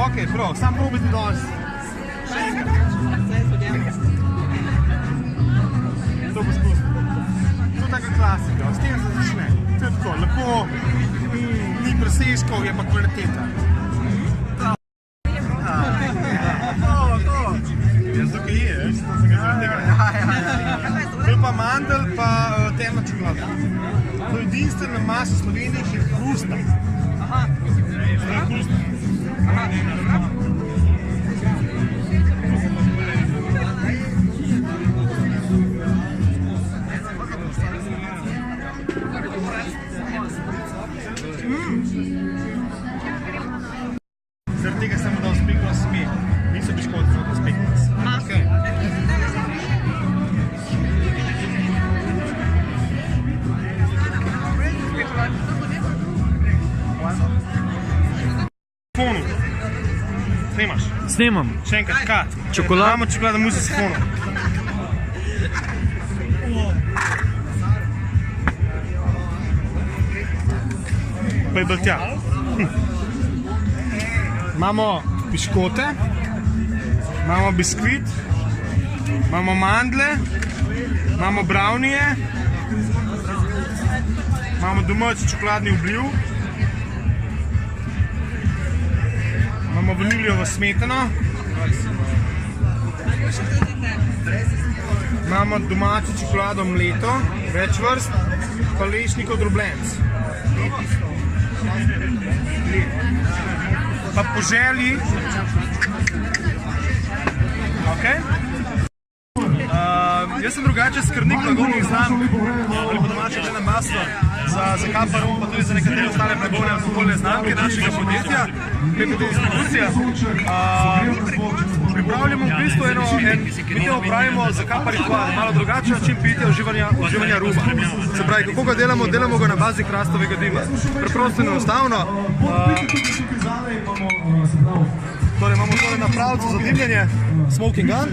Ok, prav, sam probiti danes. To bo spustil. To je taka klasika, s tem se začne. To je tako, lepo, ni presežkov, je pa kvaliteta. Jaz tukaj je, to sem ga zaradi tega. To je pa mandel, pa temna čokolada. To je edinstvena masa v Sloveniji, ki je hrusta. To je hrusta. Zaradi tega sem mu dal speklos sme. Niso bi škodili za speklos. Fonu. Snimaš? Snimam. Še enkrat, kat. Čokolada. Imamo čokolada muze s fonom. Pa je bolj tja. Imamo piškote, imamo biskvit, imamo mandle, imamo brownie, imamo domači čokoladni obliv, imamo vaniljovo smetano, imamo domačo čokolado mleto, več vrst, pa lešnikov drobljenc. Pa po želji. Okay. Jaz sem drugače skrbnik blagovnih znamk, ali pa domače žene maslo za Kamparu, pa tudi za nekatere ostale blagovne alkoholne znamke našega podjetja, PPD distribucija. Pripravljamo v bistvu mi temu pravimo za Kampar ritual, malo drugačen način pitja uživanja ruba. Se pravi, kako ga delamo? Delamo ga na bazi hrastovega dima. Preprosto in enostavno. Torej imamo tole napravco za dimljenje, smoking gun.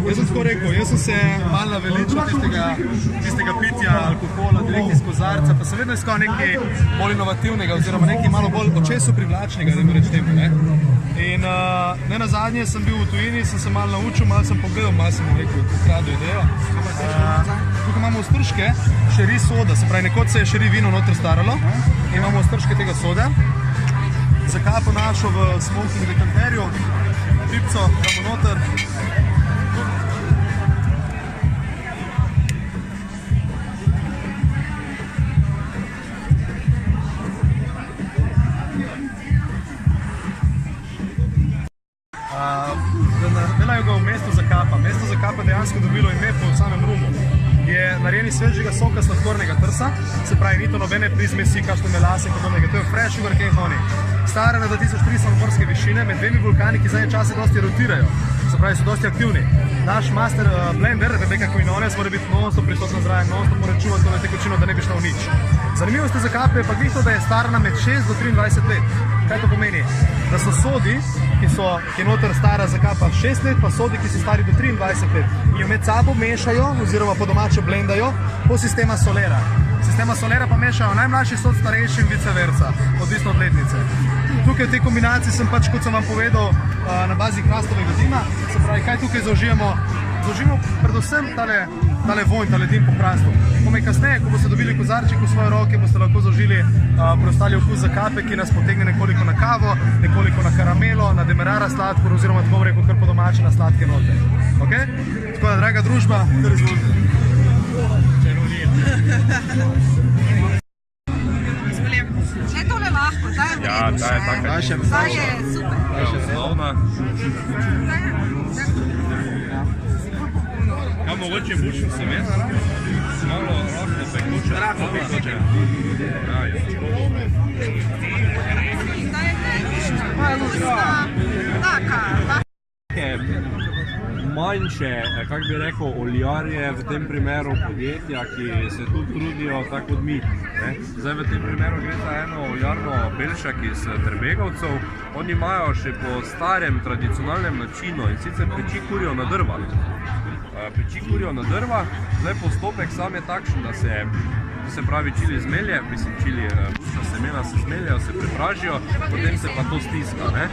Jaz sem tako rekel, jaz sem se malo naveličil tistega pitja alkohola direkt iz kozarca, pa sem vedno iskal nekaj bolj inovativnega oziroma nekaj malo bolj očesu privlačnega, da mi reč temu. In ne nazadnje sem bil v tujini, sem se malo naučil, malo sem pogledal, malo sem rekel, ukradel idejo. Tukaj imamo ostrške, šeri soda, se pravi, nekoč se je šeri vino noter staralo in imamo ostrške tega soda. Za kapo našo v smoking dekanterju, pipco damo noter. Delajo ga v mesto Zakapa. Mesto Zakapa dejansko dobilo ime po samem rumu. Je narejen iz svežega soka sladkornega trsa, se pravi, ni to nobene prizmesi, kakšne melase in podobnega. To je fresh sugar cane honey. Stara na 2300 morske višine, med dvemi vulkani, ki zadnje čase dosti rotirajo. Se pravi, so dosti aktivni. Naš master blender, Rebeka Quinones, mora biti non-stop prisoten zraven, non-stop mora čuvati tole tekočino, da ne bi šlo v nič. Zanimivost Zakape je pa glih to, da je starana med 6 do 23 let. Kaj to pomeni? Da so sodi, ki je noter stara Zakapa 6 let, pa sodi, ki so stari do 23 let. In jo med sabo mešajo, oziroma po domače blendajo, po sistema Solera. Sistema Solera pa mešajo najmlajši sod starejši in vice versa, odvisno od letnice. Tukaj v tej kombinaciji sem pač, kot sem vam povedal, na bazi hrastovega dima. Se pravi, kaj tukaj zaužijemo? Zaužijemo predvsem tale vonj, tale dim po hrastu. Pomej kasneje, ko boste dobili kozarček v svoje roke, boste lahko zaužili preostali okus Zakape, ki nas potegne nekoliko na kavo, nekoliko na karamelo, na demerara sladkor, oziroma tako bom rekel, kar po domače na sladke note. Okay? Tako da, draga družba, kar izvolite. Je tole lahko, ta je Ja, ta je taka. Ta je super. Ta je osnovna. Ja, mogoče bučen semen, malo rahlo pekoče. Rahlo pekoče. Ja, je. Ta je tehnična, taka, Manjše, kako bi rekel, oljarje, v tem primeru podjetja, ki se tudi trudijo tako kot mi. Zdaj v tem primeru gre za eno oljarno Belšak iz Trbegovcev. Oni imajo še po starem tradicionalnem načinu in sicer peči kurijo na drva. Peči kurijo na drva, zdaj postopek sam je takšen, da se pravi čili zmelje, mislim čili semena se zmeljajo, se prepražijo, potem se pa to stiska. Ne?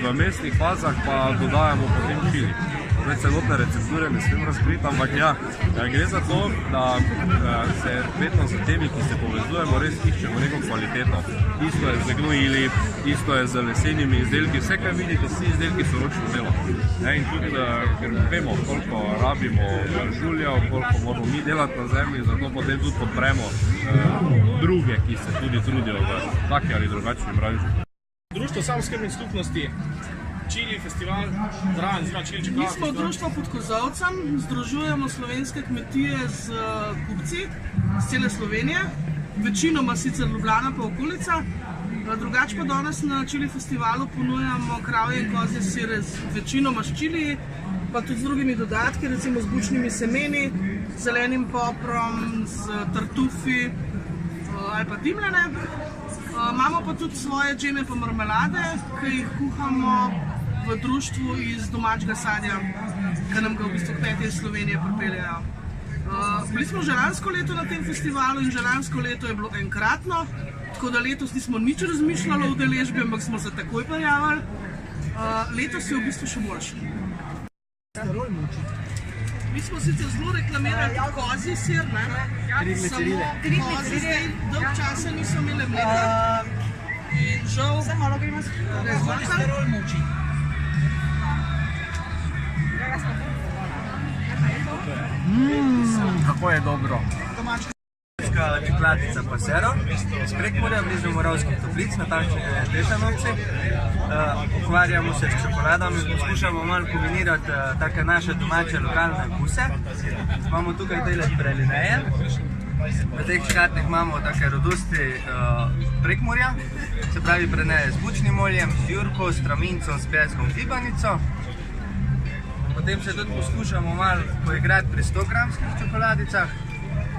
V mestnih fazah pa dodajamo potem čili. Zdaj, celotne recepture ne smem razkriti, ampak ja, gre za to, da se vedno z temi, ki se povezujemo, res iščemo neko kvaliteto. Isto je z gnojili, isto je z lesenimi izdelki, vse, kar vidite, vsi izdelki so ročno delo. In tudi, ker vemo, koliko rabimo žuljev, koliko moramo mi delati na zemlji, zato potem tudi podpremo druge, ki se tudi trudijo v taki ali drugačni branži. Društvo samoskrbnih skupnosti, Čili festival, zraven zima Čili čokolada. Mi smo društvo pod Kozolcem, združujemo slovenske kmetije z kupci iz cele Slovenije, večinoma sicer Ljubljana pa okolica. Drugače pa danes na Čili festivalu ponujamo kravje in kozje sire z večinoma s čiliji, pa tudi z drugimi dodatki, recimo z bučnimi semeni, zelenim poprom, z tartufi ali pa dimljene. Imamo pa tudi svoje džeme pa marmelade, ki jih kuhamo v društvu iz domačega sadja, ki nam ga v bistvu kmetje iz Slovenije pripeljejo. Bili smo že lansko leto na tem festivalu in že lansko leto je bilo enkratno, tako da letos nismo nič razmišljali o udeležbi, ampak smo se takoj prijavili. Letos je v bistvu še boljše. Mi smo sicer zelo reklamirali kozji sir, samo kozji zdaj dolg časa niso imeli mleka in žal rezultat. Kako je dobro. Čokoladica Pasero, iz Prekmurja, blizu Moravskih Toplic, natančneje Tešanovci. Ukvarjamo se s čokoladami, poskušamo malo kombinirati take naše domače lokalne okuse. Imamo tukaj tele pralineje. V teh škatnih imamo take rodosti Prekmurja, se pravi pralineje z bučnim oljem, z jurko, s tramincem, s peskom, gibanico. Potem se tudi poskušamo malo poigrati pri 100-gramskih čokoladicah.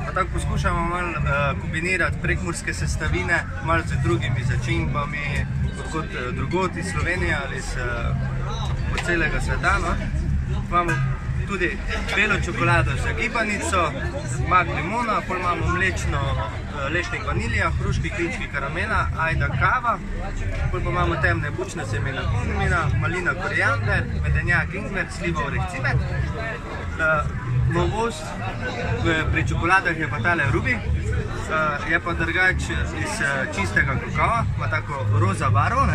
Pa tako poskušamo malo kombinirati prekmurske sestavine, malo z drugimi začimbami, kot drugot iz Slovenije ali iz celega sveta. Imamo tudi belo čokolado z gibanico, mak limona, potem imamo mlečno lešnik vanilija, hruški klinčki karamela, ajda kava, potem pa imamo temne bučne semena kumina, malina koriander, medenjak ingver, sliva oreh cimet. Novost pri čokoladah je pa tale rubi, je pa drugač iz čistega kakava, ima tako roza barvo.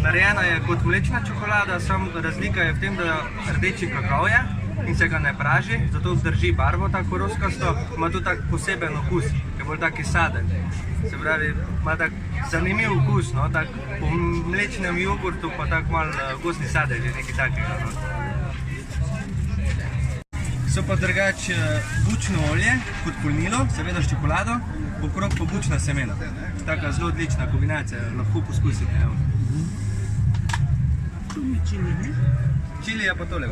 Narejena je kot mlečna čokolada, samo razlika je v tem, da rdeči kakav je in se ga ne praži, zato drži barvo tako rozkasto, ima tudi tak poseben okus, je bolj taki saden. Se pravi, ima tak zanimiv okus, tak po mlečnem jogurtu pa tak malo gostni sadež je nekaj takega. So pa drugače bučno olje kot polnilo, seveda s čokolado, okrog pa bučna semena. Taka zelo odlična kombinacija, lahko poskusite. Čili je pa tole.